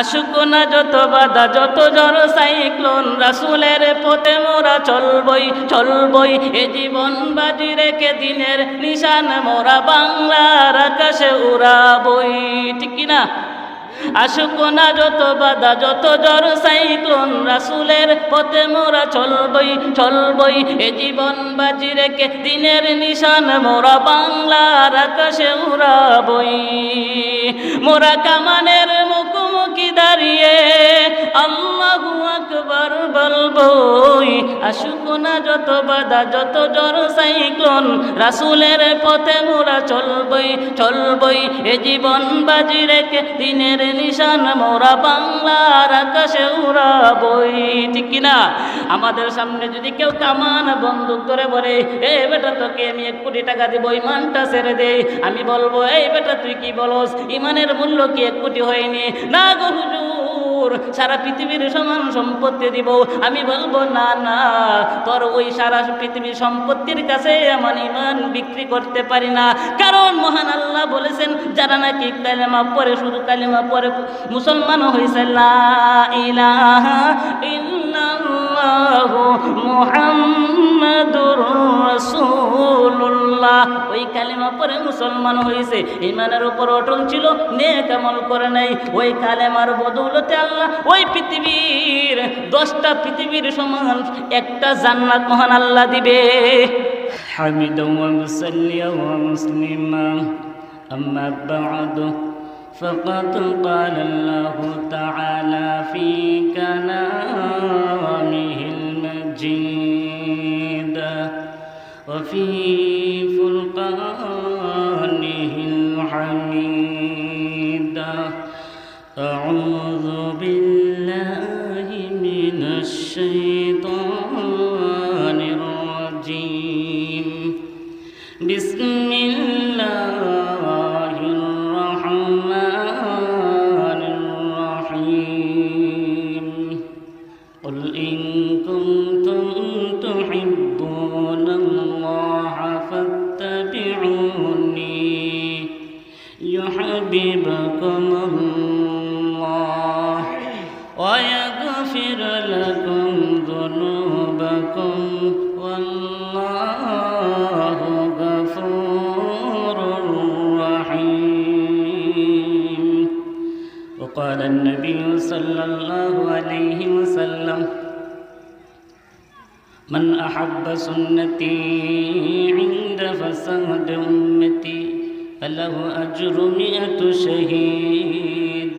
আসুক না যত বাধা যত ঝড় সাইক্লোন, রাসূলের পথে মোরা চলবই চলবই, এ জীবন বাজি রেখে দিনের নিশান মোরা বাংলার আকাশে উড়াবই। ঠিক কিনা? আসুক না যত বাধা যত ঝড় সাইক্লোন, রাসূলের পথে মোরা চলবই চলবই, এ জীবন বাজি রেখে দিনের নিশান মোরা বাংলার আকাশে উড়াবই। মোরা কামানের মুখোমুখি দাঁড়িয়ে আল্লাহু আকবার বলবই। আসুক না যত বাধা যত ঝড় সাইক্লোন, রাসূলের পথে মোরা চলবই চলবই, এ জীবন বাজি রেখে দিনের নিশান মোরা বাংলার আকাশে উড়াবই। ঠিক কিনা? আমাদের সামনে যদি কেউ কামান বন্দুক ধরে বলে, এ বেটা তোকে আমি 1 কোটি টাকা দিব, ইমানটা ছেড়ে দে, আমি বলবো, এই বেটা তুই কি বলস, ইমানের মূল্য কি 1 কোটি হয়নি? না গো হুজুর, সারা পৃথিবীর সমান সম্পত্তি দিব। আমি বলবো, না না, তোর ওই সারা পৃথিবীর সম্পত্তির কাছে আমার ইমান বিক্রি করতে পারি না। কারণ মহান আল্লাহ বলেছেন, যারা নাকি কালেমা পড়ে, শুধু কালেমা পড়ে মুসলমান হয়েছে, লা ইলাহা ইল্লাল্লাহু মুহাম্মাদুর রাসূলুল্লাহ, ওই কালেমা পড়ে মুসলমান হয়েছে, ইমানের উপর অটল ছিল, নেক আমল করে নাই, ওই কালেমার বদৌলতে আল্লাহ ওই পৃথিবীর 10টা পৃথিবীর সমান একটা জান্নাত মহান আল্লাহ দিবে। হামিদাও ওয়া মুসাল্লিয়া ওয়া মুসলিমা, আম্মা বা'দু, فقد قال الله تعالى في كلامه المجيد وفي فرقانه الحميد. أعوذ بالله من الشيطان الرجيم. بسم الله الرحمن الرحيم. قل إن كنتم تحبون الله فاتبعوني يحببكم الله ويغفر لكم ذنوبكم والله غفور رحيم. وقال النبي صلى الله عليه وسلم: من أحب سنتي عند فساد أمتي فله أجر 100 شهيد.